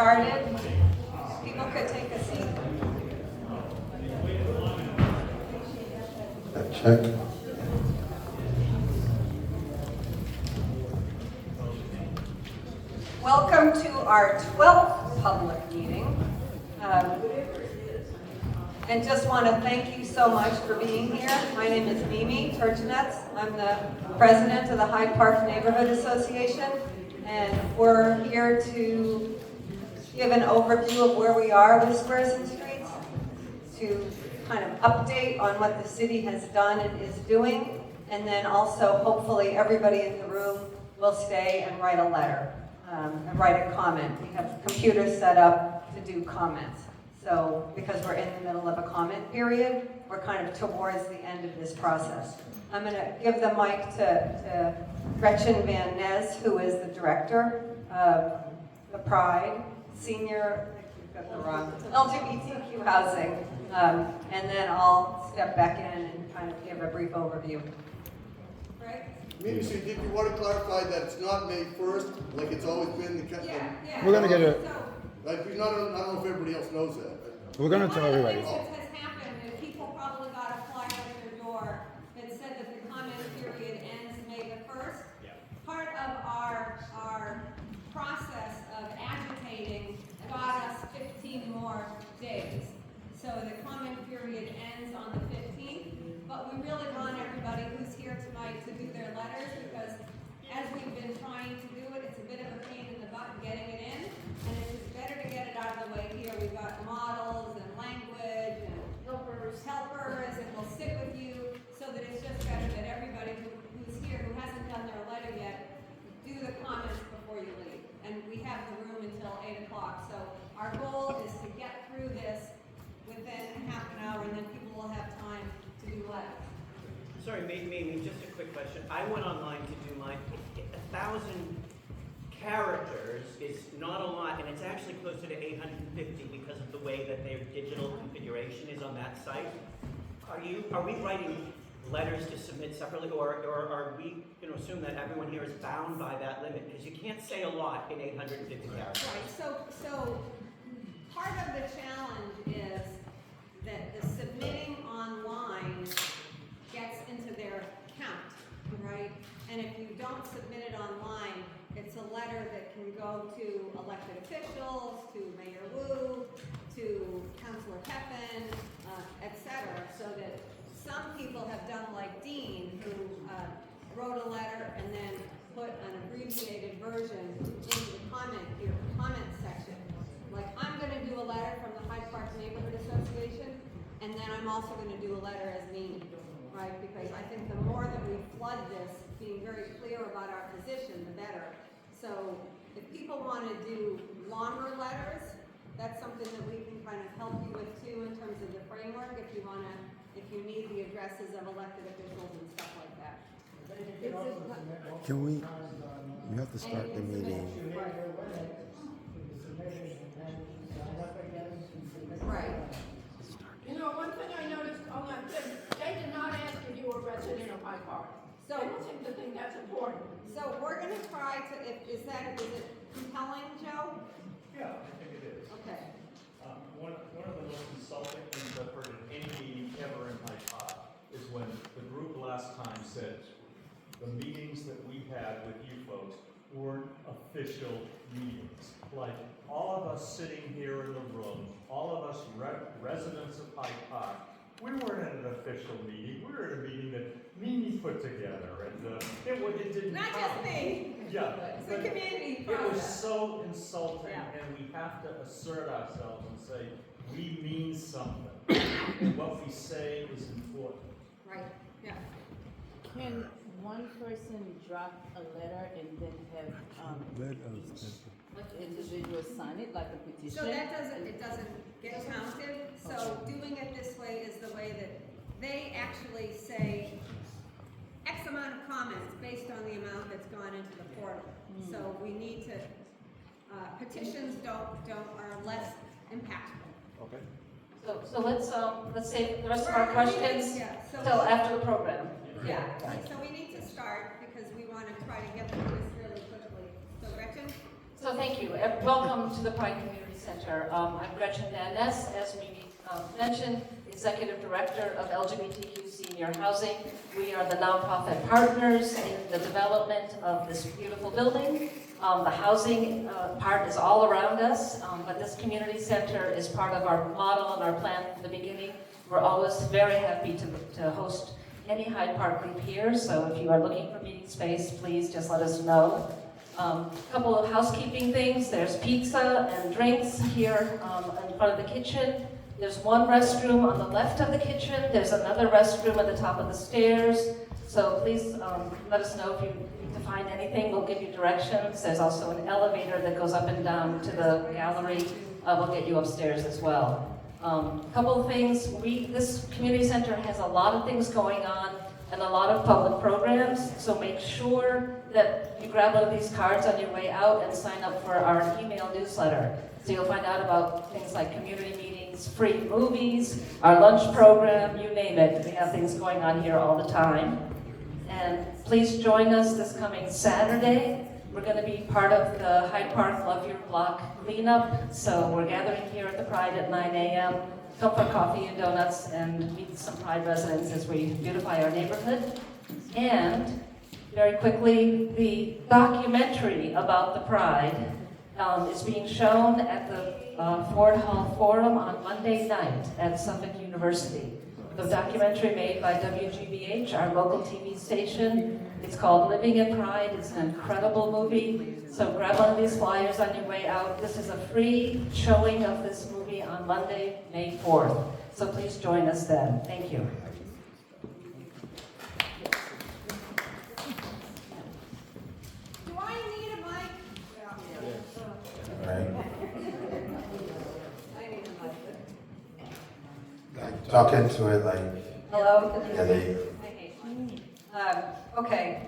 started. People could take a seat. Check. Welcome to our 12th public meeting. And just want to thank you so much for being here. My name is Mimi Turchinets. I'm the president of the Hyde Park Neighborhood Association. And we're here to give an overview of where we are with Squares and Streets, to kind of update on what the city has done and is doing, and then also hopefully everybody in the room will stay and write a letter, and write a comment. We have computers set up to do comments. So because we're in the middle of a comment period, we're kind of towards the end of this process. I'm going to give the mic to Gretchen Van Ness, who is the director of the Pride Senior, I think we've got the wrong, LGBTQ housing. And then I'll step back in and kind of give a brief overview. Right? Maybe so did you want to clarify that it's not May 1st, like it's always been the case? Yeah. We're gonna get it. Like, I don't know if everybody else knows that. We're gonna tell everybody. One of the things that has happened is people probably got a flyer at their door that said that the comment period ends May the 1st. Yeah. Part of our process of agitating got us 15 more days. So the comment period ends on the 15th, but we really want everybody who's here tonight to do their letters, because as we've been trying to do it, it's a bit of a pain in the butt getting it in, and it's just better to get it out of the way here. We've got models and language and helpers, and we'll sit with you, so that it's just better that everybody who's here, who hasn't done their letter yet, do the comments before you leave. And we have the room until 8 o'clock, so our goal is to get through this within half an hour, and then people will have time to do letters. Sorry, maybe just a quick question. I went online to do mine. 1,000 characters is not a lot, and it's actually closer to 850 because of the way that their digital configuration is on that site. Are we writing letters to submit separately, or are we going to assume that everyone here is bound by that limit? Because you can't say a lot in 850 characters. Right, so part of the challenge is that the submitting online gets into their count, right? And if you don't submit it online, it's a letter that can go to elected officials, to Mayor Wu, to Councilor Peppin, etc. So that some people have done like Dean, who wrote a letter and then put an abbreviated version into the comment section. Like, I'm going to do a letter from the Hyde Park Neighborhood Association, and then I'm also going to do a letter as Mimi, right? Because I think the more that we flood this, being very clear about our position, the better. So if people want to do longer letters, that's something that we can kind of help you with too, in terms of the framework, if you need the addresses of elected officials and stuff like that. Can we have to start the meeting. Right. You know, one thing I noticed on that thing, they did not ask if you were a resident of Hyde Park. So, They don't seem to think that's important. so we're going to try to, is it compelling, Joe? Yeah, I think it is. Okay. One of the most insulting things I've heard in any meeting ever in Hyde Park is when the group last time said the meetings that we had with you folks weren't official meetings. Like, all of us sitting here in the room, all of us residents of Hyde Park, we weren't at an official meeting. We were at a meeting that Mimi put together, and it didn't Not count. just me. Yeah. It's a but community it was process. so insulting, Yeah. and we have to assert ourselves and say, we mean something. And what we say is important. Right, yeah. Can one person drop a letter and then have each individual sign it like a petition? So that doesn't get counted. So doing it this way is the way that they actually say X amount of comments based on the amount that's gone into the portal. So we need to, petitions are less impactful. Okay. So let's save the rest of our questions Yeah, so- till after the program. Yeah, so we need to start because we want to try to get through this really quickly. So Gretchen? So thank you. Welcome to the Pride Community Center. I'm Gretchen Van Ness, as Mimi mentioned, Executive Director of LGBTQ Senior Housing. We are the nonprofit partners in the development of this beautiful building. The housing part is all around us, but this community center is part of our model and our plan from the beginning. We're always very happy to host any Hyde Park group here, so if you are looking for meeting space, please just let us know. A couple of housekeeping things. There's pizza and drinks here in front of the kitchen. There's one restroom on the left of the kitchen. There's another restroom at the top of the stairs. So please let us know if you need to find anything. We'll give you directions. There's also an elevator that goes up and down to the gallery. We'll get you upstairs as well. A couple of things. This community center has a lot of things going on and a lot of public programs, so make sure that you grab one of these cards on your way out and sign up for our email newsletter. So you'll find out about things like community meetings, free movies, our lunch program, you name it. We have things going on here all the time. And please join us this coming Saturday. We're going to be part of the Hyde Park Love Your Block cleanup, so we're gathering here at the Pride at 9 a.m. Come for coffee and donuts and meet some Pride residents as we beautify our neighborhood. And very quickly, the documentary about the Pride is being shown at the Ford Hall Forum on Monday night at Suffolk University. The documentary made by WGBH, our local TV station. It's called Living in Pride. It's an incredible movie. So grab one of these flyers on your way out. This is a free showing of this movie on Monday, May 4th. So please join us then. Thank you. Do I need a mic? Right? I need a mic. Like, talk into it, like, Hello? yeah, they, Okay,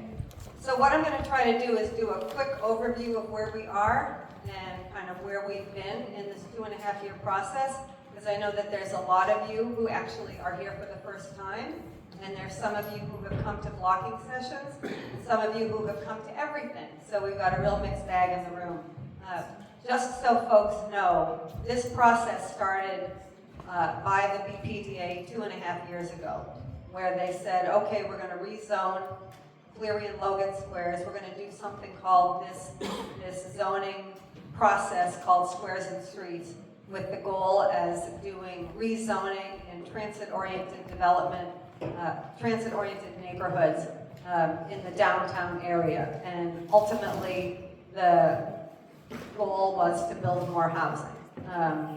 so what I'm going to try to do is do a quick overview of where we are and kind of where we've been in this 2.5-year process, because I know that there's a lot of you who actually are here for the first time, and there's some of you who have come to blocking sessions, and some of you who have come to everything, so we've got a real mixed bag in the room. Just so folks know, this process started by the BPDA 2.5 years ago, where they said, okay, we're going to rezone Cleary and Logan Squares. We're going to do something called this zoning process called Squares and Streets, with the goal as doing rezoning and transit-oriented development, transit-oriented neighborhoods in the downtown area. And ultimately, the goal was to build more housing.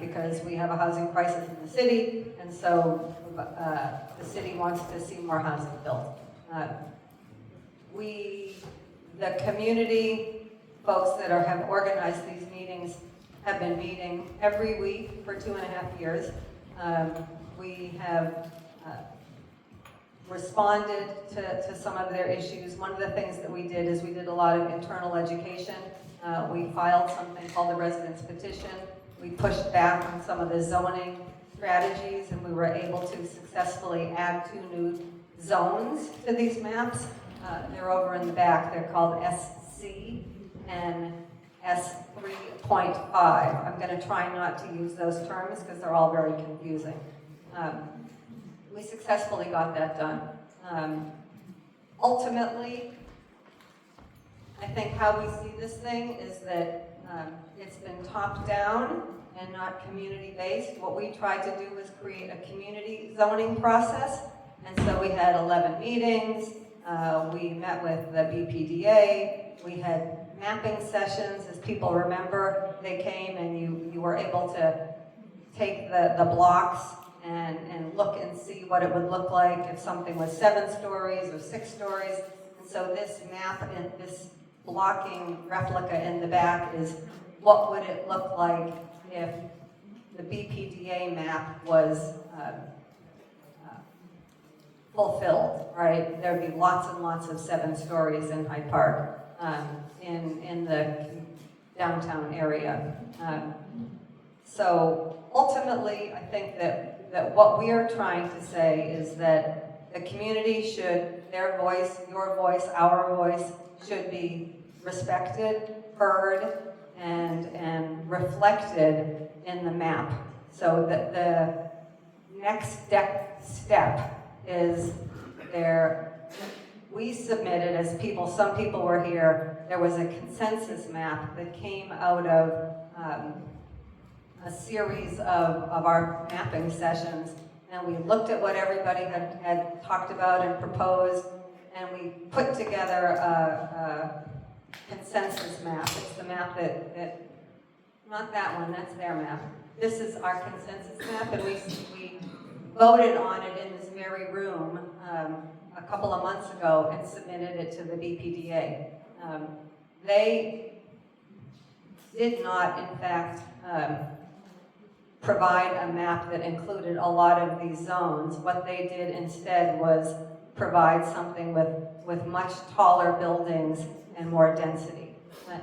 Because we have a housing crisis in the city, and so the city wants to see more housing built. The community folks that have organized these meetings have been meeting every week for 2.5 years. We have responded to some of their issues. One of the things that we did is we did a lot of internal education. We filed something called the residence petition. We pushed back on some of the zoning strategies, and we were able to successfully add 2 new zones to these maps. They're over in the back. They're called SC and S3.5. I'm going to try not to use those terms because they're all very confusing. We successfully got that done. Ultimately, I think how we see this thing is that it's been top-down and not community-based. What we tried to do was create a community zoning process, and so we had 11 meetings. We met with the BPDA. We had mapping sessions. As people remember, they came and you were able to take the blocks and look and see what it would look like if something was 7 stories or 6 stories. And so this map and this blocking replica in the back is what would it look like if the BPDA map was fulfilled, right? There'd be lots and lots of 7 stories in Hyde Park, in the downtown area. So ultimately, I think that what we are trying to say is that the community should, their voice, your voice, our voice, should be respected, heard, and reflected in the map. So the next step is we submitted as people, some people were here, there was a consensus map that came out of a series of our mapping sessions, and we looked at what everybody had talked about and proposed, and we put together a consensus map. It's the map that not that one, that's their map. This is our consensus map, and we voted on it in this very room a couple of months ago and submitted it to the BPDA. They did not, in fact, provide a map that included a lot of these zones. What they did instead was provide something with much taller buildings and more density.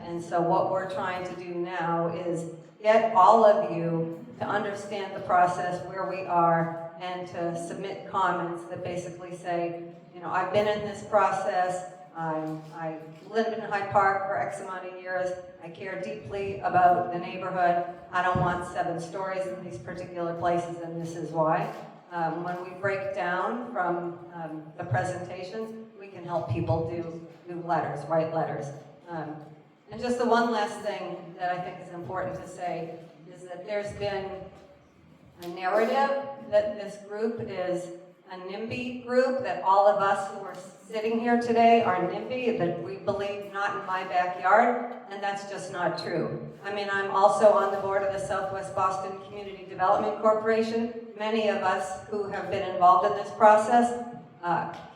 And so what we're trying to do now is get all of you to understand the process, where we are, and to submit comments that basically say, you know, I've been in this process, I lived in Hyde Park for X amount of years, I care deeply about the neighborhood, I don't want 7 stories in these particular places, and this is why. When we break down from the presentations, we can help people do letters, write letters. And just the one last thing that I think is important to say is that there's been a narrative that this group is a NIMBY group, that all of us who are sitting here today are NIMBY, that we believe not in my backyard, and that's just not true. I mean, I'm also on the board of the Southwest Boston Community Development Corporation. Many of us who have been involved in this process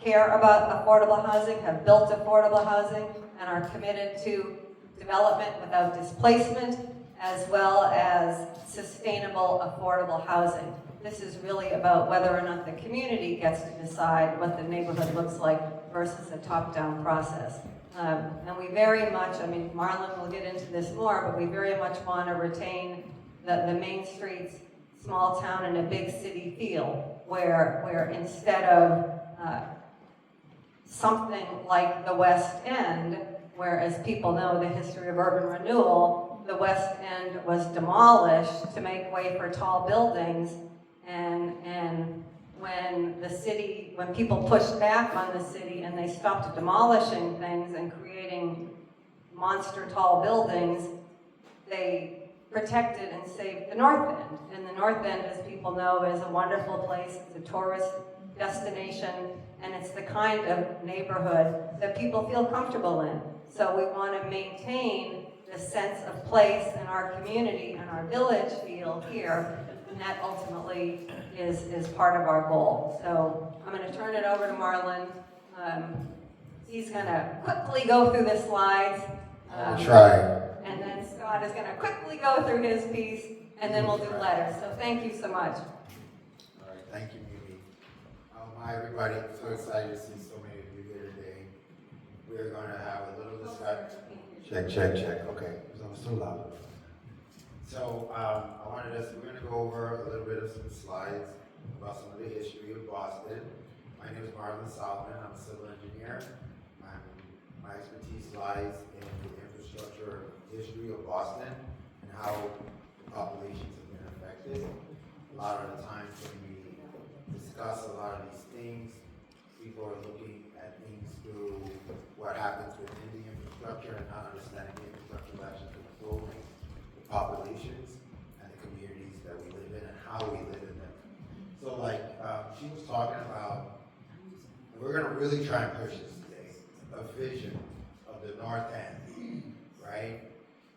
care about affordable housing, have built affordable housing, and are committed to development without displacement, as well as sustainable, affordable housing. This is really about whether or not the community gets to decide what the neighborhood looks like versus a top-down process. And we very much, I mean, Marlon will get into this more, but we very much want to retain the Main Street's small town and a big city feel, where instead of something like the West End, where, as people know the history of urban renewal, the West End was demolished to make way for tall buildings, and when people pushed back on the city and they stopped demolishing things and creating monster tall buildings, they protected and saved the North End. And the North End, as people know, is a wonderful place. It's a tourist destination, and it's the kind of neighborhood that people feel comfortable in. So we want to maintain the sense of place in our community and our village feel here, and that ultimately is part of our goal. So I'm going to turn it over to Marlon. He's going to quickly go through the slides. Try. And then Scott is going to quickly go through his piece, and then we'll do letters. So thank you so much. All right, thank you, Mimi. Hi, everybody. So excited to see so many of you here today. We're going to have a little discussion. Check. Okay, so I'm still loud. So we're going to go over a little bit of some slides about some of the history of Boston. My name is Marlon Solomon. I'm a civil engineer. My expertise lies in the infrastructure history of Boston and how populations have been affected. A lot of the times when we discuss a lot of these things, people are looking at things through what happens within the infrastructure and not understanding the infrastructure is actually controlling the populations and the communities that we live in and how we live in them. So she was talking about, and we're gonna really try and push this today, a vision of the North End, right?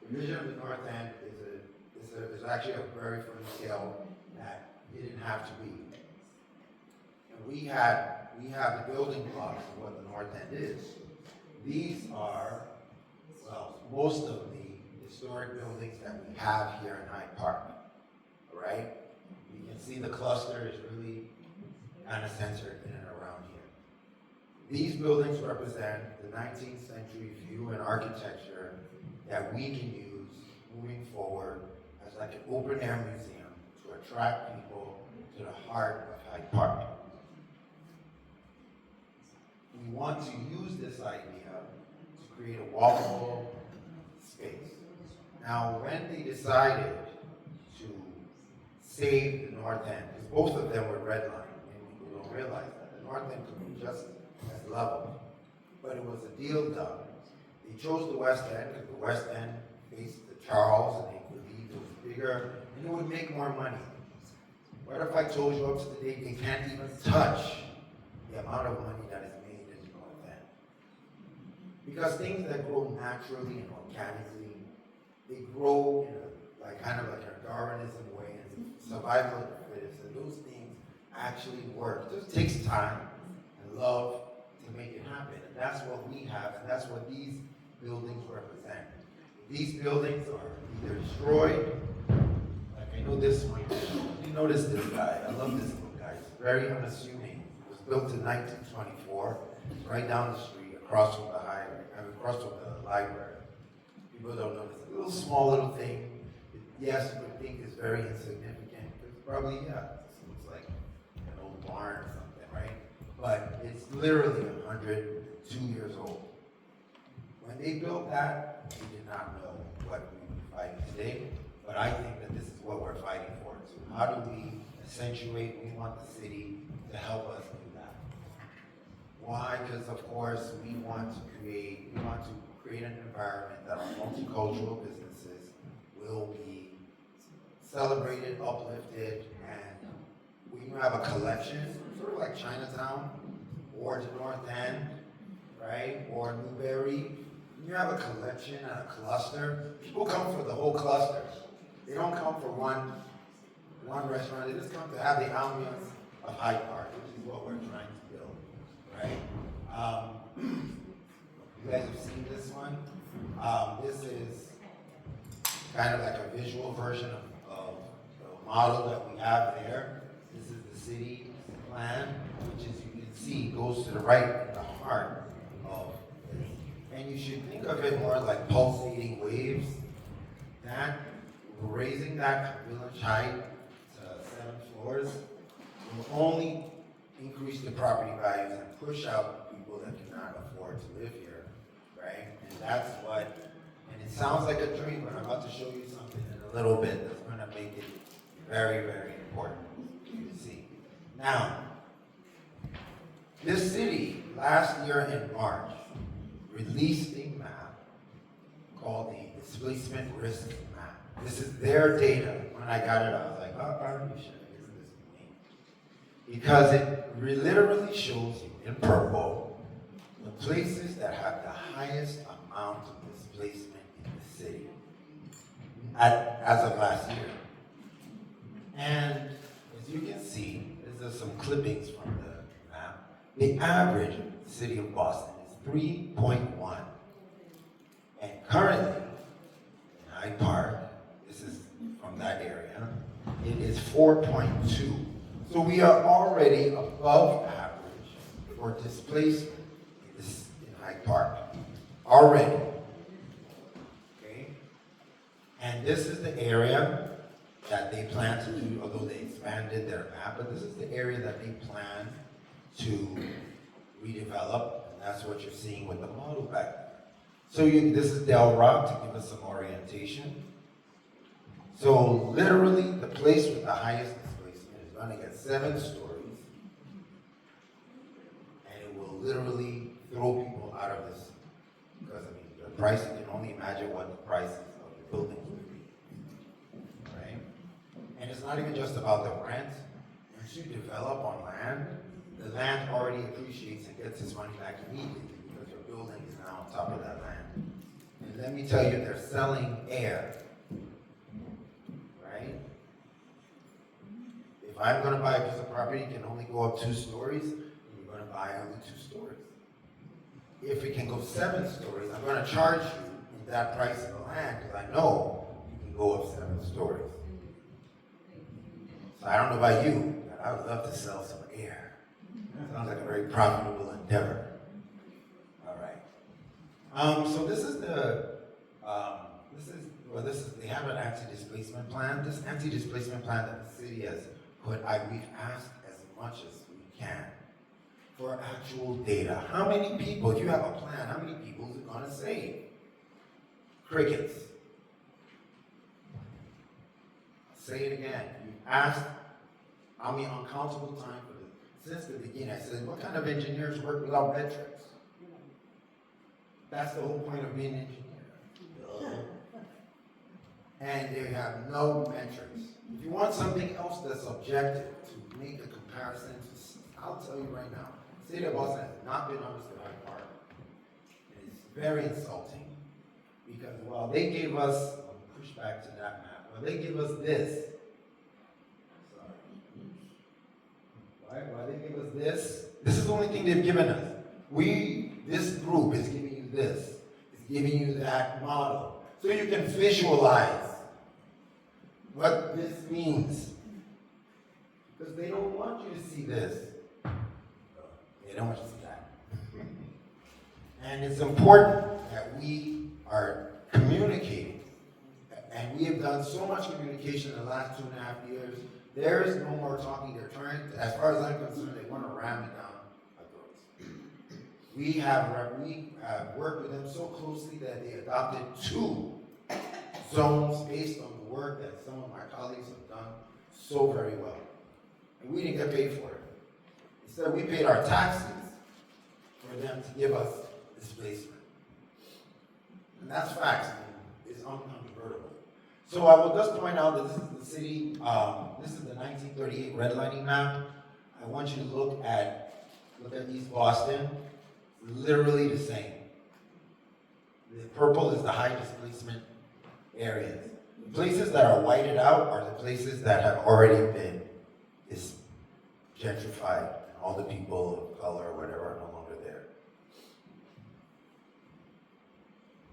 The vision of the North End is actually a very firm scale that it didn't have to be. And we have the building blocks of what the North End is. These are, well, most of the historic buildings that we have here in Hyde Park, all right? You can see the cluster is really kind of centered in and around here. These buildings represent the 19th century view and architecture that we can use moving forward as like an open air museum to attract people to the heart of Hyde Park. We want to use this idea to create a walkable space. Now, when they decided to save the north end, because both of them were redlined, and people don't realize that. The north end could be just as level, but it was a deal done. They chose the west end because the west end faced the Charles, and they believed it was bigger, and it would make more money. What if I told you up to the date they can't even touch the amount of money that is made in the north end? Because things that grow naturally and organically, they grow in kind of like a Darwinism way, and survival of the fittest, and those things actually work. It just takes time and love to make it happen, and that's what we have, and that's what these buildings represent. These buildings are either destroyed, like I know this one, you notice this guy, I love this little guy, he's very unassuming. It was built in 1924, right down the street, across from the highway, across from the library. People don't notice. A little small little thing, yes, you would think is very insignificant. It's probably, this looks like an old barn or something, right? But it's literally 102 years old. When they built that, we did not know what we would be fighting today, but I think that this is what we're fighting for. So how do we accentuate, we want the city to help us do that. Why? Because of course we want to create an environment that our multicultural businesses will be celebrated, uplifted, and we have a collection, sort of like Chinatown, or the North End, right, or Newberry. You have a collection and a cluster. People come for the whole cluster. They don't come for one restaurant. They just come to have the ambiance of Hyde Park, which is what we're trying to build, right? You guys have seen this one. This is kind of like a visual version of the model that we have there. This is the city plan, which, as you can see, goes to the right in the heart of this. And you should think of it more like pulsating waves. That, raising that village height to 7 floors will only increase the property values and push out people that cannot afford to live here, right? And that's what, and it sounds like a dream, but I'm about to show you something in a little bit that's going to make it very, very important for you to see. Now, this city, last year in March, released a map called the Displacement Risk Map. This is their data. When I got it, I was like, oh, are you sure? Isn't this me? Because it literally shows you in purple the places that have the highest amount of displacement in the city as of last year. And as you can see, there's some clippings from the map. The average in the city of Boston is 3.1. And currently, in Hyde Park, this is from that area, it is 4.2. So we are already above average for displacement in Hyde Park. Already. Okay? And this is the area that they plan to do, although they expanded their map, but this is the area that they plan to redevelop, and that's what you're seeing with the model back there. So this is Del Rock to give us some orientation. So literally, the place with the highest displacement is going to get 7 stories, and it will literally throw people out of this, because I mean, the price, you can only imagine what the prices of the buildings would be, right? And it's not even just about the rent. Once you develop on land, the land already appreciates and gets its money back immediately because your building is now on top of that land. And let me tell you, they're selling air, right? If I'm going to buy a piece of property, it can only go up 2 stories, you're going to buy only 2 stories. If it can go 7 stories, I'm going to charge you that price of the land because I know you can go up 7 stories. So I don't know about you, but I would love to sell some air. Sounds like a very profitable endeavor. All right. So this is they have an anti-displacement plan. This anti-displacement plan that the city has put, we've asked as much as we can for actual data. How many people, if you have a plan, how many people is it going to save? Crickets. say it again. You asked, I mean, uncountable time for this. Since the beginning, I said, what kind of engineers work without metrics? That's the whole point of being an engineer. And they have no metrics. If you want something else that's objective to make a comparison to, I'll tell you right now, the city of Boston has not been understood Hyde Park. It is very insulting because while they gave us, I'll push back to that map, while they give us this, right? While they give us this is the only thing they've given us. This group is giving you this, is giving you that model. So you can visualize what this means. Because they don't want you to see this. They don't want you to see that. And it's important that we are communicating. And we have done so much communication in the last 2.5 years. There is no more talking. They're trying, as far as I'm concerned, they want to ram it down our throats. We have worked with them so closely that they adopted 2 zones based on the work that some of my colleagues have done so very well. And we didn't get paid for it. Instead, we paid our taxes for them to give us displacement. And that's facts. I mean, it's uncontrovertible. So I will just point out that this is the city, this is the 1938 redlining map. I want you to look at East Boston. It's literally the same. The purple is the high displacement areas. The places that are whited out are the places that have already been gentrified, and all the people of color or whatever are no longer there.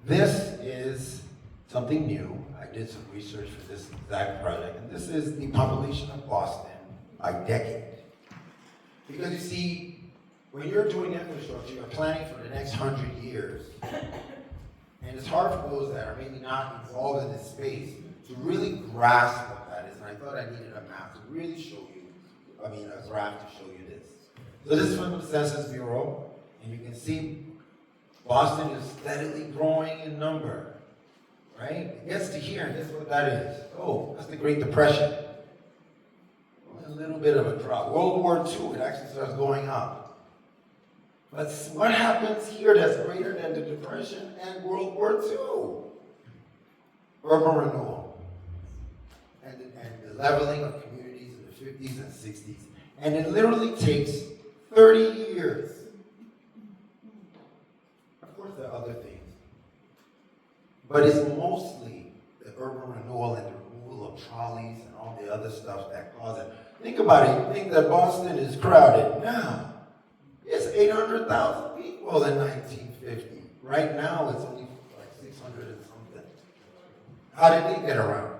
This is something new. I did some research for this exact project, and this is the population of Boston by decade. Because you see, when you're doing infrastructure, you're planning for the next 100 years. And it's hard for those that are maybe not involved in this space to really grasp what that is. And I thought I needed a map to really show you, a graph to show you this. So this is from the Census Bureau, and you can see Boston is steadily growing in number, right? It gets to here, and guess what that is? Oh, that's the Great Depression. A little bit of a drop. World War II, it actually starts going up. But what happens here that's greater than the Depression and World War II? Urban renewal. And the leveling of communities in the 50s and 60s. And it literally takes 30 years. Of course, there are other things. But it's mostly the urban renewal and the removal of trolleys and all the other stuff that cause it. Think about it. You think that Boston is crowded. Now, it's 800,000 people in 1950. Right now, it's only like 600 and something. How did they get around?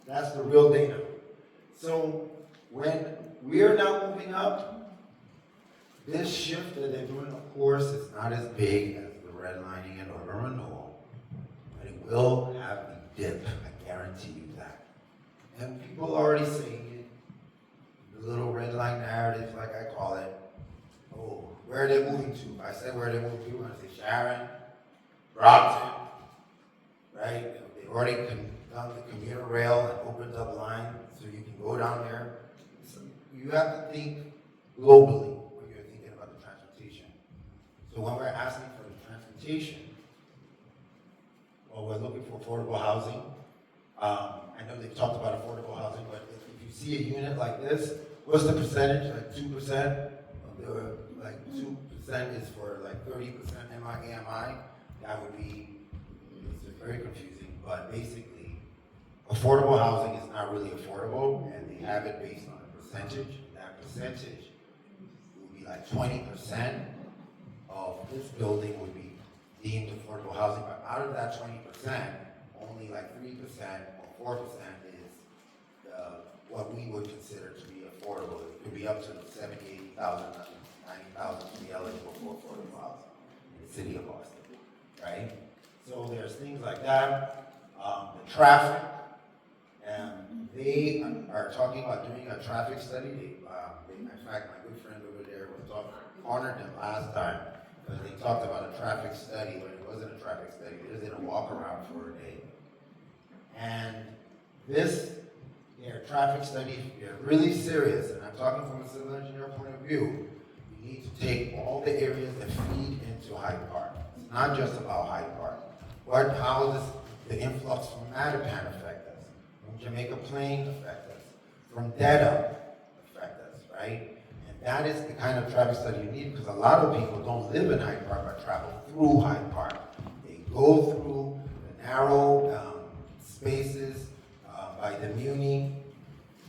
That's the real data. So when we're now moving up, this shift that they're doing, of course, is not as big as the redlining and urban renewal, but it will have the dip. I guarantee you that. And people are already saying it. The little red line narrative, like I call it. Oh, where are they moving to? If I say where are they moving to, I'm going to say Sharon, Brockton, right? They've already done the commuter rail and opened up line so you can go down there. So you have to think globally when you're thinking about the transportation. So when we're asking for the transportation, well, we're looking for affordable housing. I know they've talked about affordable housing, but if you see a unit like this, what's the percentage? Like 2%? Like 2% is for like 30% AMI. That would be, it's very confusing, but basically, affordable housing is not really affordable, and they have it based on a percentage. That percentage would be like 20% of this building would be deemed affordable housing, but out of that 20%, only like 3% or 4% is what we would consider to be affordable. It could be up to 70,000, 80,000, 90,000 to be eligible for affordable housing in the city of Boston, right? So there's things like that. The traffic, and they are talking about doing a traffic study. In fact, my good friend over there was cornered them last time. because they talked about a traffic study when it wasn't a traffic study, they just did a walk around for a day. And their traffic study, they're really serious, and I'm talking from a civil engineer point of view. You need to take all the areas that feed into Hyde Park. It's not just about Hyde Park. How does the influx from Mattapan affect us? From Jamaica Plain affect us? From Dedham affect us, right? And that is the kind of traffic study you need, because a lot of people don't live in Hyde Park but travel through Hyde Park. They go through the narrow spaces by the Muni.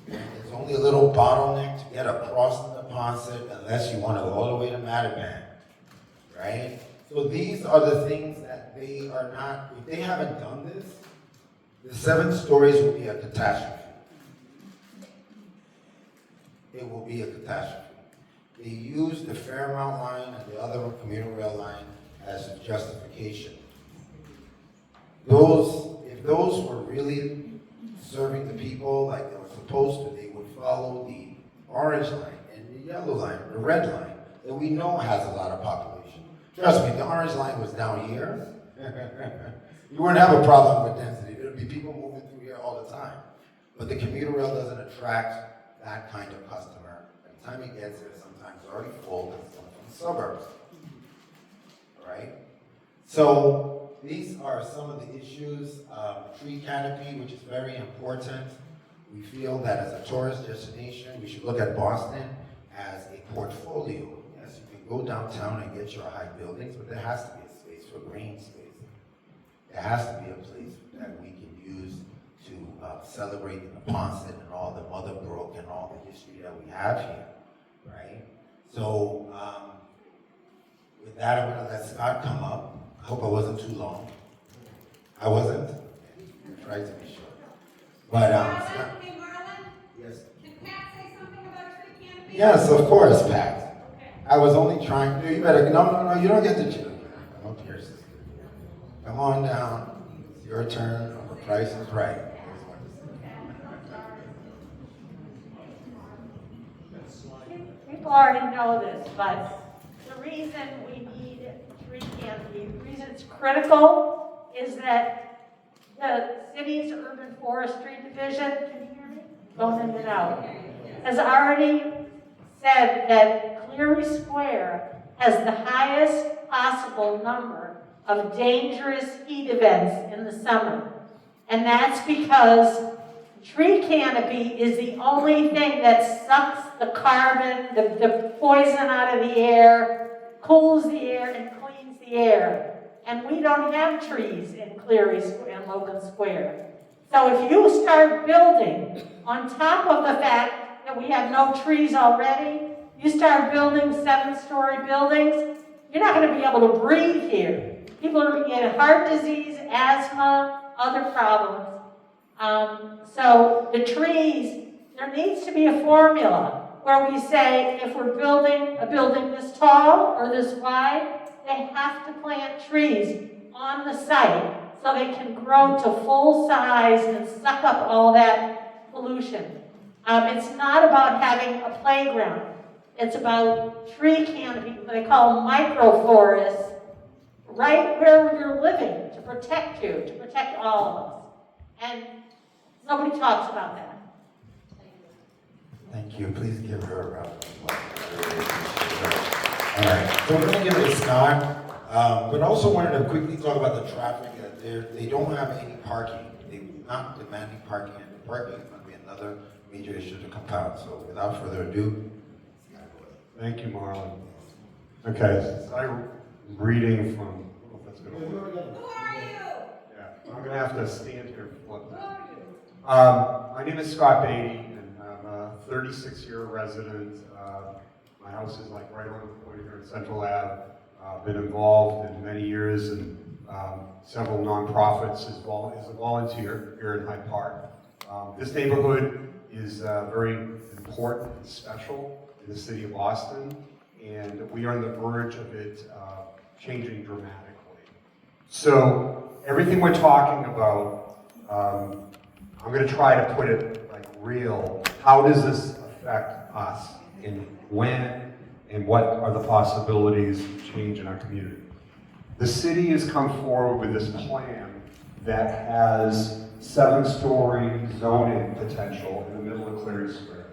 And there's only a little bottleneck to get across the Neponset unless you want to go all the way to Mattapan, right? So these are the things that they are not, if they haven't done this, the 7 stories will be a catastrophe. It will be a catastrophe. They use the Fairmount line and the other commuter rail line as a justification. If those were really serving the people like they were supposed to, they would follow the orange line and the yellow line, the red line, that we know has a lot of population. Trust me, the orange line was down here. You wouldn't have a problem with density. There would be people moving through here all the time. But the commuter rail doesn't attract that kind of customer. By the time it gets there, sometimes it's already full and it's from the suburbs. Right? So these are some of the issues. Tree canopy, which is very important. We feel that as a tourist destination, we should look at Boston as a portfolio. Yes, you can go downtown and get your high buildings, but there has to be a space for green space. There has to be a place that we can use to celebrate the Neponset and all the Mother Brook and all the history that we have here, right? So with that, I'm going to let Scott come up. I hope I wasn't too long. I wasn't. I tried to be short. But Scott, Hey, Marlon, yes. can Pat say something about tree canopy? Yes, of course, Pat. Okay. I was only trying to. You better. No. You don't get to choose. Come up here, sister. Come on down. It's your turn. The price is right. People already know this, but the reason we need tree canopy, the reason it's critical is that the city's urban forestry division, can you hear me? Going in and out, has already said that Cleary Square has the highest possible number of dangerous heat events in the summer. And that's because tree canopy is the only thing that sucks the carbon, the poison out of the air, cools the air, and cleans the air. And we don't have trees in Cleary Square and Logan Square. So if you start building on top of the fact that we have no trees already, you start building 7-story buildings, you're not going to be able to breathe here. People are going to get heart disease, asthma, other problems. So the trees, there needs to be a formula where we say if we're building a building this tall or this wide, they have to plant trees on the site so they can grow to full size and suck up all that pollution. It's not about having a playground. It's about tree canopy, what they call microforests, right where you're living to protect you, to protect all of us. And nobody talks about that. Thank you. Please give her a round of applause. All right. So we're going to give it a Scott, but also wanted to quickly talk about the traffic. They don't have any parking. They're not demanding parking, and the parking is going to be another major issue to compound. So without further ado, Scott, go ahead. Thank you, Marlon. Okay, so I'm reading from, oh, that's gonna work. Who are you? Yeah, I'm gonna have to stand here for Who one are minute. you? My name is Scott Beatty, and I'm a 36-year resident. My house is like right around the corner here in Central Ave. Been involved in many years in several nonprofits as a volunteer here in Hyde Park. This neighborhood is very important and special in the city of Boston, and we are on the verge of it changing dramatically. So everything we're talking about, I'm going to try to put it like real. How does this affect us, and when and what are the possibilities of change in our community. The city has come forward with this plan that has 7-story zoning potential in the middle of Cleary Square.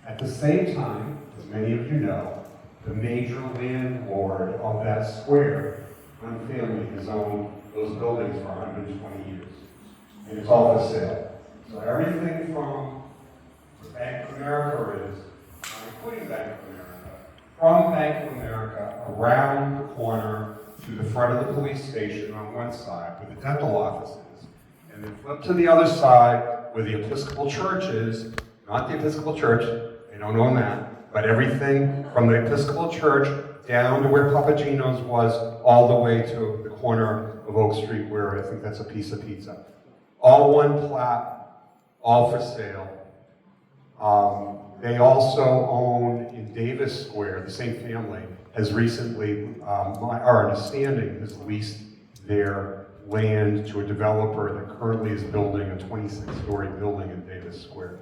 At the same time, as many of you know, the major landlord of that square, one family, has owned those buildings for 120 years. And it's all for sale. So everything from Bank of America is, including Bank of America, from Bank of America around the corner to the front of the police station on one side where the dental office is, and then flip to the other side where the Episcopal Church is, not the Episcopal Church, they don't own that, but everything from the Episcopal Church down to where Papagino's was, all the way to the corner of Oak Street where I think that's a piece of pizza. All one plat, all for sale. They also own in Davis Square, the same family has recently, our understanding, has leased their land to a developer that currently is building a 26-story building in Davis Square.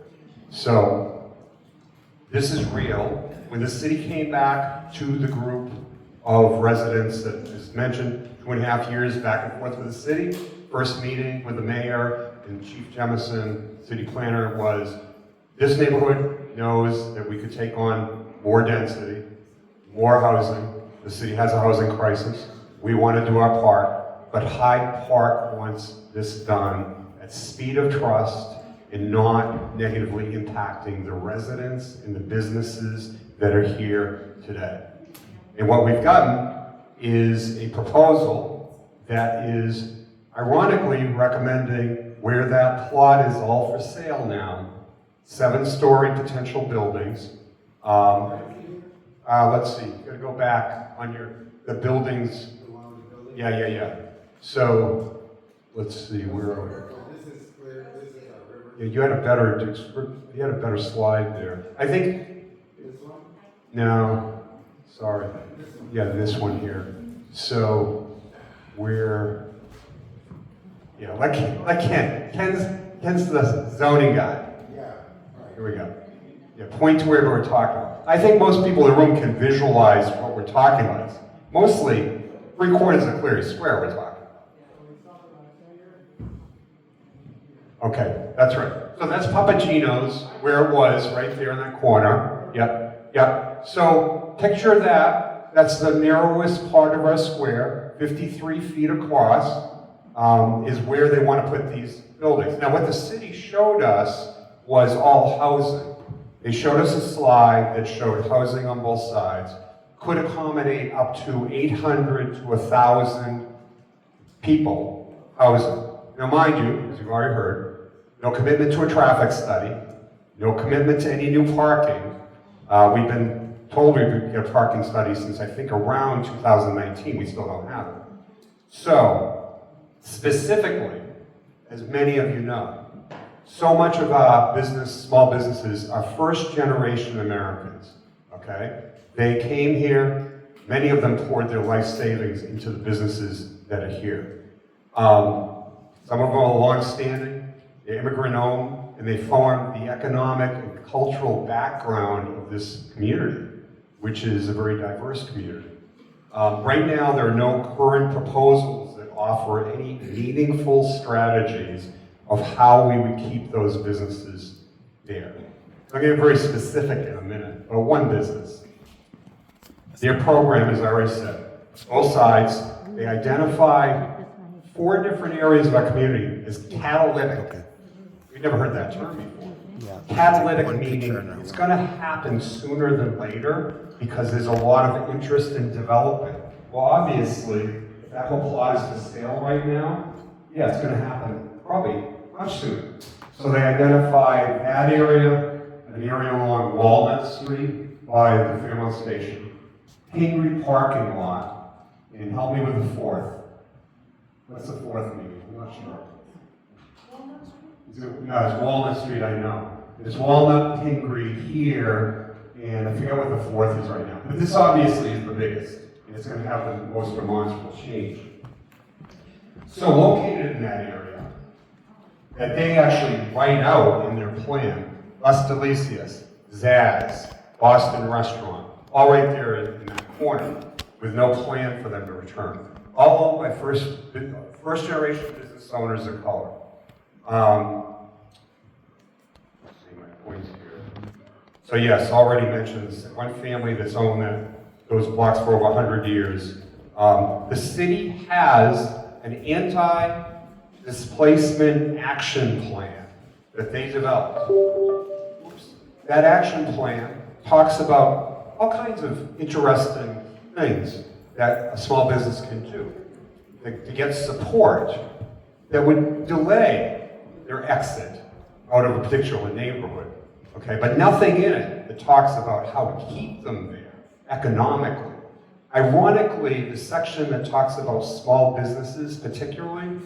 So this is real. When the city came back to the group of residents that is mentioned, 2.5 years back and forth with the city, first meeting with the mayor and Chief Jemison, city planner, was this neighborhood knows that we could take on more density, more housing. The city has a housing crisis. We want to do our part, but Hyde Park wants this done at speed of trust and not negatively impacting the residents and the businesses that are here today. And what we've gotten is a proposal that is ironically recommending where that plot is all for sale now, 7-story potential buildings. Let's see, gotta go back on the buildings. Yeah. So, let's see, where are we? This is clear, this is our river. Yeah, you had a better slide there. I think, This one? no, sorry. Yeah, this one here. So, let Ken. Ken's the zoning guy. Yeah, right. Here we go. Yeah, point to where we're talking about. I think most people in the room can visualize what we're talking about. Mostly 3/4 of Cleary Square we're talking about. Okay, that's right. So that's Papagino's, where it was, right there in that corner. Yep. So picture that. That's the narrowest part of our square, 53 feet across, is where they want to put these buildings. Now, what the city showed us was all housing. They showed us a slide that showed housing on both sides, could accommodate up to 800 to 1,000 people housing. Now, mind you, as you've already heard, no commitment to a traffic study, no commitment to any new parking. We've been told we would get a parking study since I think around 2019. We still don't have it. So, specifically, as many of you know, so much of our small businesses are first-generation Americans, okay? They came here, many of them poured their life savings into the businesses that are here. Some of them are long-standing, they're immigrant-owned, and they form the economic and cultural background of this community, which is a very diverse community. Right now, there are no current proposals that offer any meaningful strategies of how we would keep those businesses there. I'm going to get very specific in a minute, but one business. Their program, as I already said, both sides, they identify 4 different areas of our community as catalytic. Okay. We've never heard that term before. Yeah. Catalytic One meaning picture now. it's going to happen sooner than later because there's a lot of interest in developing. Well, obviously, if that whole plot is for sale right now, yeah, it's going to happen probably much sooner. So they identify that area, an area along Walnut Street by the Fairmount Station, Pingree parking lot, and help me with the 4th. What's the 4th meeting? I'm not sure. No, it's Walnut Street, I know. It's Walnut, Pingree here, and I forget what the 4th is right now. But this obviously is the biggest, and it's going to have the most demonstrable change. So located in that area, that they actually write out in their plan, Las Delicias, Zaz, Boston Restaurant, all right there in that corner, with no plan for them to return. All owned by first generation business owners of color. Let's see my points here. So yes, already mentioned this, one family that's owned those blocks for over 100 years. The city has an anti-displacement action plan that they developed. That action plan talks about all kinds of interesting things that a small business can do to get support that would delay their exit out of a particular neighborhood, okay? But nothing in it that talks about how to keep them there economically. Ironically, the section that talks about small businesses particularly,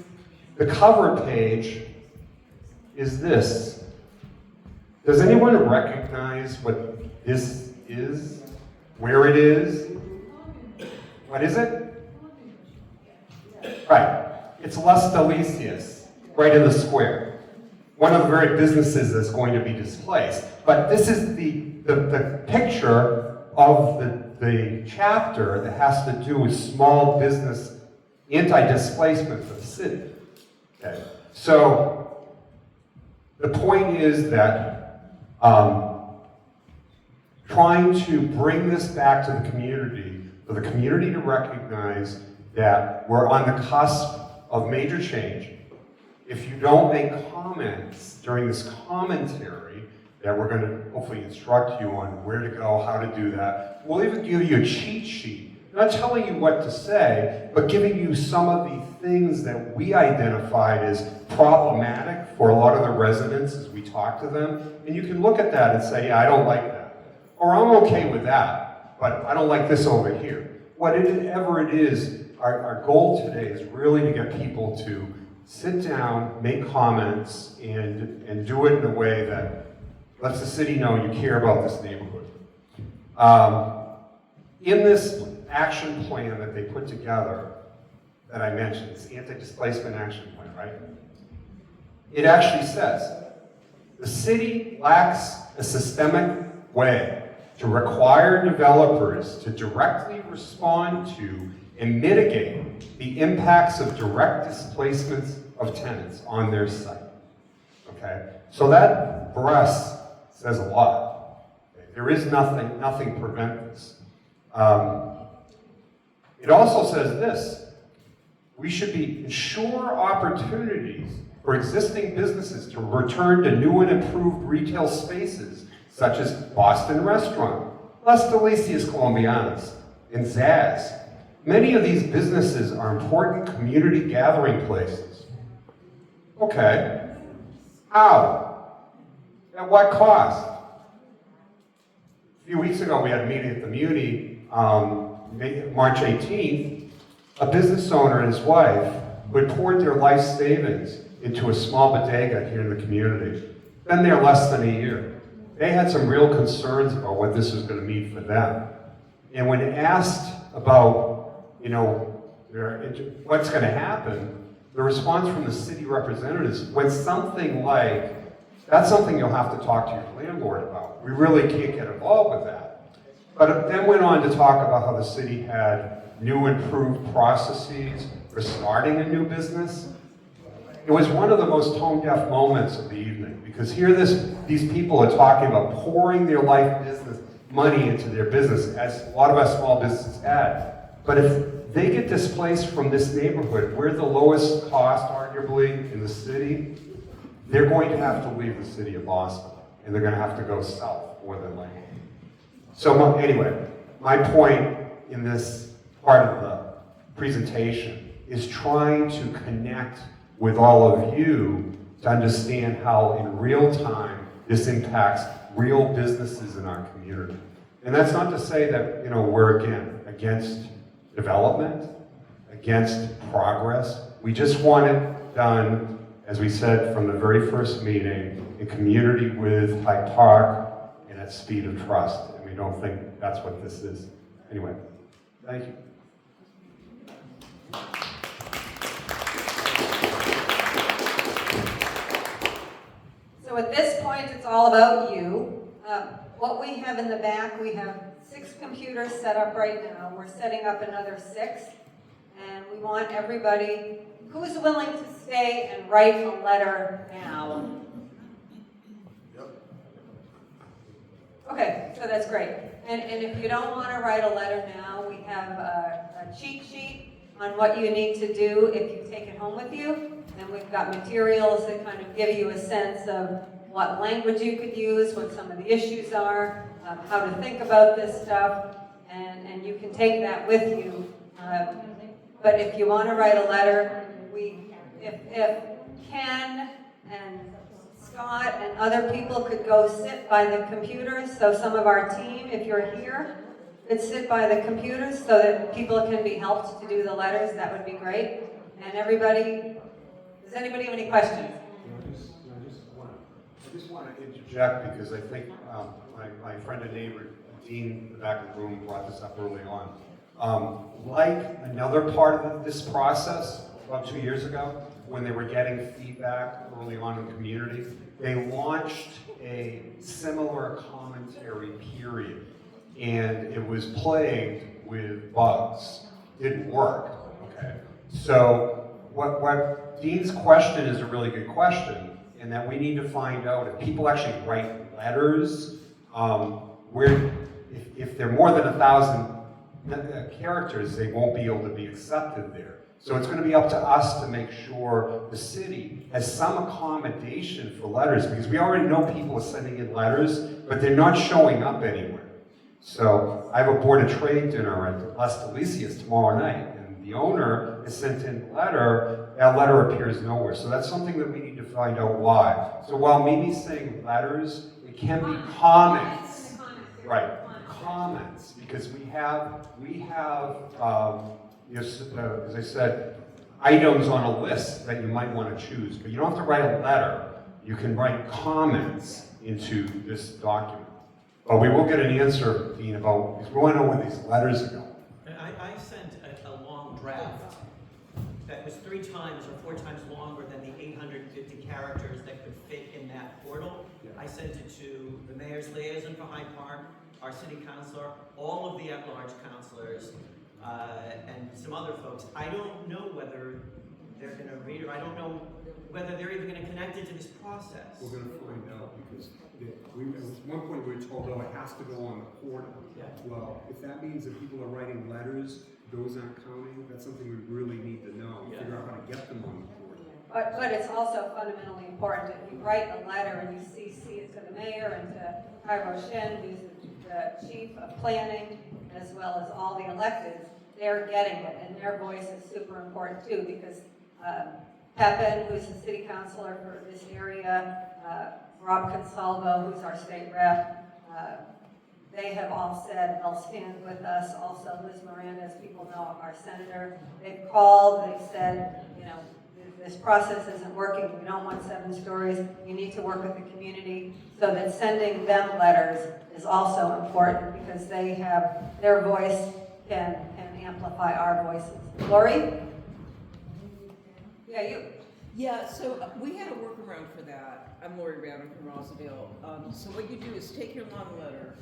the cover page is this. Does anyone recognize what this is? Where it is? What is it? Right. It's Las Delicias, right in the square. One of the very businesses that's going to be displaced. But this is the picture of the chapter that has to do with small business anti-displacement for the city. Okay. So the point is that trying to bring this back to the community, for the community to recognize that we're on the cusp of major change. If you don't make comments during this commentary, that we're going to hopefully instruct you on where to go, how to do that. We'll even give you a cheat sheet, not telling you what to say, but giving you some of the things that we identified as problematic for a lot of the residents as we talk to them. And you can look at that and say, yeah, I don't like that. Or I'm okay with that, but I don't like this over here. Whatever it is, our goal today is really to get people to sit down, make comments, and do it in a way that lets the city know you care about this neighborhood. In this action plan that they put together, that I mentioned, this anti-displacement action plan, right? It actually says, the city lacks a systemic way to require developers to directly respond to and mitigate the impacts of direct displacements of tenants on their site. Okay? So that breast says a lot. Okay? There is nothing prevent this. It also says this: we should ensure opportunities for existing businesses to return to new and improved retail spaces, such as Boston Restaurant, Las Delicias Colombianas, and Zaz. Many of these businesses are important community gathering places. Okay. How? At what cost? A few weeks ago, we had a meeting at the Muni, March 18th. A business owner and his wife who had poured their life savings into a small bodega here in the community. Been there less than a year. They had some real concerns about what this was going to mean for them. And when asked about, what's going to happen, the response from the city representatives went something like, that's something you'll have to talk to your landlord about. We really can't get involved with that. But it then went on to talk about how the city had new improved processes for starting a new business. It was one of the most tone-deaf moments of the evening, because here these people are talking about pouring their life business money into their business, as a lot of us small businesses had. But if they get displaced from this neighborhood, we're the lowest cost, arguably, in the city, they're going to have to leave the city of Boston, and they're going to have to go south more than likely. So anyway, my point in this part of the presentation is trying to connect with all of you to understand how in real time this impacts real businesses in our community. And that's not to say that we're against development, against progress. We just want it done, as we said from the very first meeting, in community with Hyde Park and at speed of trust. And we don't think that's what this is. Anyway, thank you. So at this point, it's all about you. What we have in the back, we have 6 computers set up right now. We're setting up another 6. And we want everybody who's willing to stay and write a letter now. Yep. Okay, so that's great. And if you don't want to write a letter now, we have a cheat sheet on what you need to do if you take it home with you. And we've got materials that kind of give you a sense of what language you could use, what some of the issues are, how to think about this stuff, and you can take that with you. But if you want to write a letter, if Ken and Scott and other people could go sit by the computers, so some of our team, if you're here, could sit by the computers so that people can be helped to do the letters, that would be great. And everybody, does anybody have any questions? I just want to interject because I think my friend and neighbor, Dean, in the back of the room, brought this up early on. Like another part of this process, about 2 years ago, when they were getting feedback early on in the community, they launched a similar commentary period. And it was plagued with bugs. Didn't work, okay? So what Dean's question is a really good question, in that we need to find out if people actually write letters, if they're more than 1,000 characters, they won't be able to be accepted there. So it's going to be up to us to make sure the city has some accommodation for letters, because we already know people are sending in letters, but they're not showing up anywhere. So I have a Board of Trade dinner at Las Delicias tomorrow night, and the owner has sent in a letter. That letter appears nowhere. So that's something that we need to find out why. So while Mimi's saying letters, it can be comments. Right, comments, because we have as I said, items on a list that you might want to choose, but you don't have to write a letter. You can write comments into this document. But we will get an answer, Dean, about, because we want to know where these letters are going. I sent a long draft that was 3 times or 4 times longer than the 850 characters that could fit in that portal. Yeah. I sent it to the mayor's liaison for Hyde Park, our city councilor, all of the at-large councilors, and some other folks. I don't know whether they're going to read it. I don't know whether they're even going to connect it to this process. We're going to find out, because at one point we were told, oh, it has to go on the portal. Yeah. Well, if that means that people are writing letters, those aren't counting, that's something we really need to know, figure out how to get them on the portal. But it's also fundamentally important, if you write a letter and you CC it to the mayor and to Cairo Shen, who's the chief of planning, as well as all the electeds, they're getting it, and their voice is super important too, because Pepin, who's the city councilor for this area, Rob Consalvo, who's our state rep, they have all said they'll stand with us. Also, Liz Miranda, as people know, our senator, they've called, they've said, you know, this process isn't working, we don't want 7 stories, you need to work with the community, so that sending them letters is also important, because they have, their voice can amplify our voices. Lori? Yeah, you. Yeah, so we had a workaround for that. I'm Lori Raven from Roseville. So what you do is take your long letter,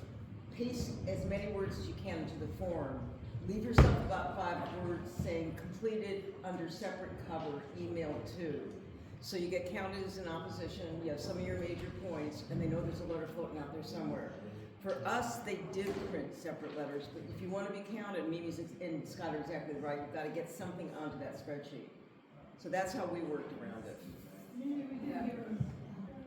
paste as many words as you can into the form, leave yourself about 5 words saying completed under separate cover, emailed to. So you get counted as an opposition, you have some of your major points, and they know there's a letter floating out there somewhere. For us, they did print separate letters, but if you want to be counted, Mimi's and Scott are exactly right, you've got to get something onto that spreadsheet. So that's how we worked around it. Yeah.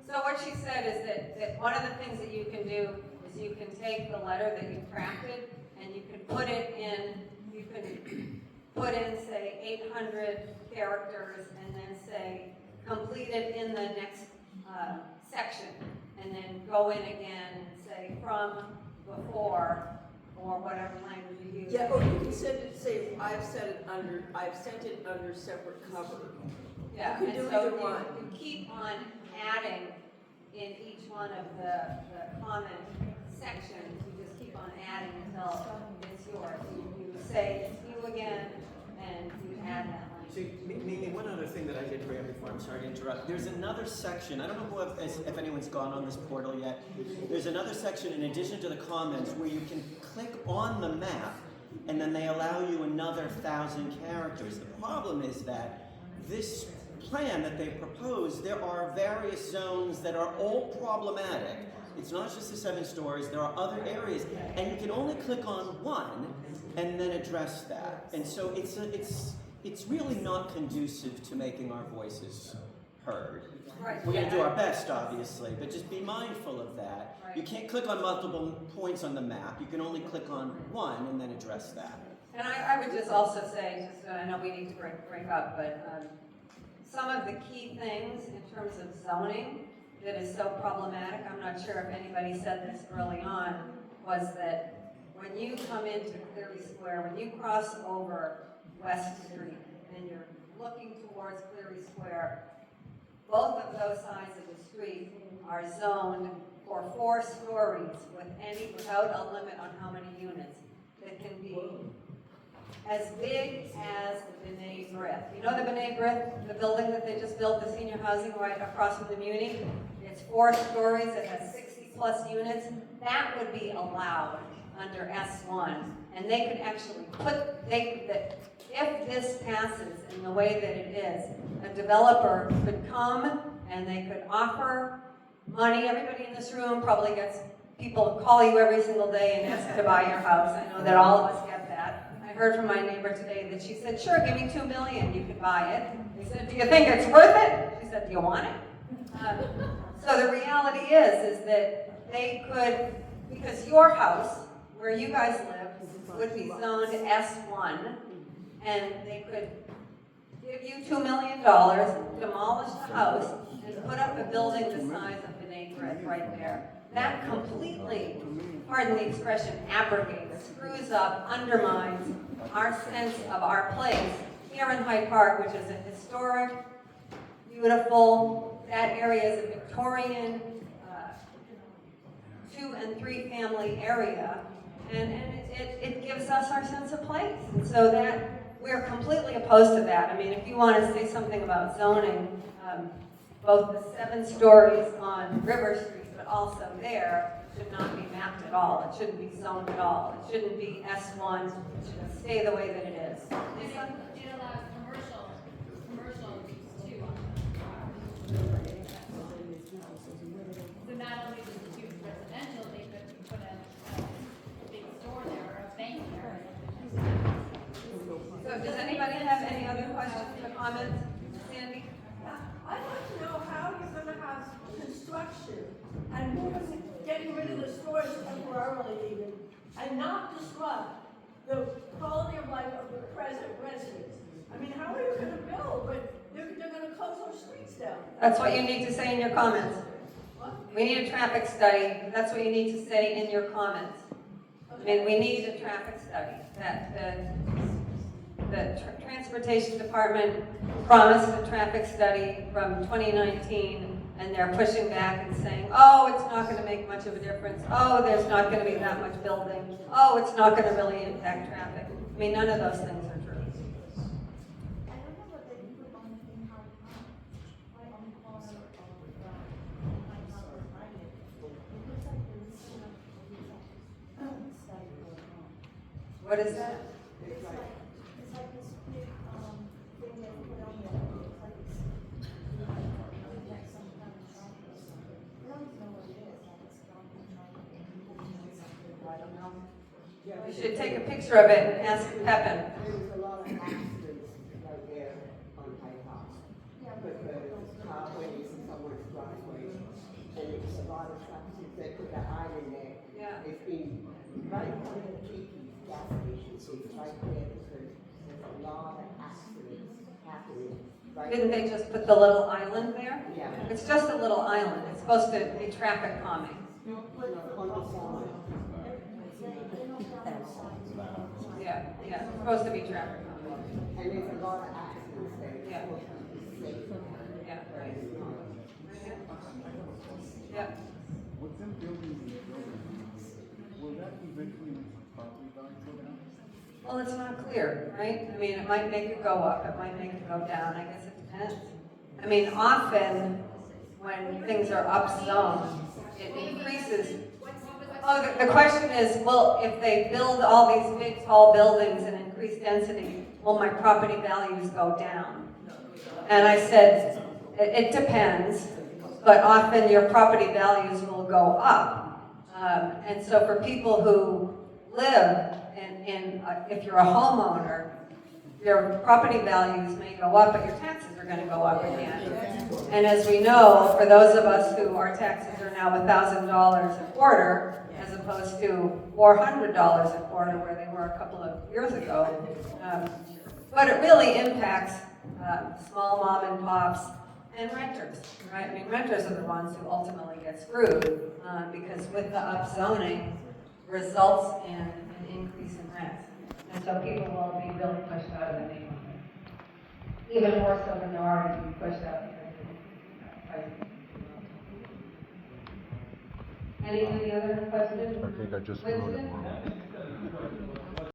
So what she said is that one of the things that you can do is you can take the letter that you've crafted and you can put it in, you can put in, say, 800 characters and then say, completed in the next section, and then go in again and say, from before, or whatever language you use. Yeah, or you can send it, say, I've sent it under separate cover. Yeah, You can and do so either one. you keep on adding in each one of the comment sections, you just keep on adding until it's yours. You say it's you again, and you add that language. Mimi, one other thing that I did bring up before, I'm sorry to interrupt. There's another section, I don't know if anyone's gone on this portal yet. There's another section in addition to the comments where you can click on the map and then they allow you another 1,000 characters. The problem is that this plan that they proposed, there are various zones that are all problematic. It's not just the 7 stories, there are other areas, and you can only click on one and then address that. And so it's really not conducive to making our voices heard. Right. We're going to do our best, obviously, but just be mindful of that. Right. You can't click on multiple points on the map. You can only click on one and then address that. And I would just also say, I know we need to break up, but some of the key things in terms of zoning that is so problematic, I'm not sure if anybody said this early on, was that when you come into Cleary Square, when you cross over West Street and you're looking towards Cleary Square, both of those sides of the street are zoned for 4 stories without a limit on how many units. That can be as big as the B'nai B'rith. You know the B'nai B'rith, the building that they just built, the senior housing right across from the Muni? It's 4 stories, it has 60+ units. That would be allowed under S1. And they could actually if this passes in the way that it is, a developer could come and they could offer money. Everybody in this room probably gets people call you every single day and ask you to buy your house. I know that all of us get that. I heard from my neighbor today that she said, sure, give me $2 million, you can buy it. I said, do you think it's worth it? She said, do you want it? So the reality is that they could, because your house, where you guys live, would be zoned S1, and they could give you $2 million, demolish the house, and put up a building the size of B'nai B'rith right there. That completely, pardon the expression, abrogates, screws up, undermines our sense of our place here in Hyde Park, which is a historic, beautiful, that area is a Victorian 2- and 3-family area, and it gives us our sense of place. And so that, we're completely opposed to that. I mean, if you want to say something about zoning, both the 7 stories on River Street, but also there, should not be mapped at all. It shouldn't be zoned at all. It shouldn't be S1. It should stay the way that it is. It allows commercial use too. So not only does it do residential, they could put a big store there or a bank there. So does anybody have any other questions or comments? Sandy? I'd like to know how you're gonna have construction and getting rid of the stores temporarily even, and not disrupt the quality of life of the present residents. I mean, how are you gonna build, but they're gonna close those streets down? That's what you need to say in your comments. What? We need a traffic study. That's what you need to say in your comments. I mean, we need a traffic study. That the Transportation Department promised a traffic study from 2019, and they're pushing back and saying, oh, it's not going to make much of a difference. Oh, there's not going to be that much building. Oh, it's not going to really impact traffic. I mean, none of those things are true. What is that? We should take a picture of it and ask Pepin. There's a lot of accidents right there on Hyde Park. Because carways and someone's driveway, and it's a lot of traffic. They put the island there. Yeah. It's been right on the Kiki's gas station, so it's right there because there's a lot of accidents happening. Right Didn't they just put the little island there? Yeah. It's just a little island. It's supposed to be traffic calming. on the corner. Yeah, it's supposed to be traffic calming. And there's a lot of accidents there. Yeah. Yeah, right. Yeah. What's in buildings and buildings? Will that eventually property value go down? Well, it's not clear, right? I mean, it might make it go up, it might make it go down, I guess it depends. I mean, often, when things are upzoned, it increases. Oh, the question is, well, if they build all these big, tall buildings and increase density, will my property values go down? And I said, it depends, but often your property values will go up. And so for people who live if you're a homeowner, your property values may go up, but your taxes are going to go up again. And as we know, for those of us who our taxes are now $1,000 a quarter, as opposed to $400 a quarter where they were a couple of years ago, but it really impacts small mom and pops and renters, right? I mean, renters are the ones who ultimately get screwed because with the upzoning results in an increase in rent. And so people will be really pushed out of the neighborhood. Even more so than they're already being pushed out because of pricing. Any other questions? I think I just wrote it wrong.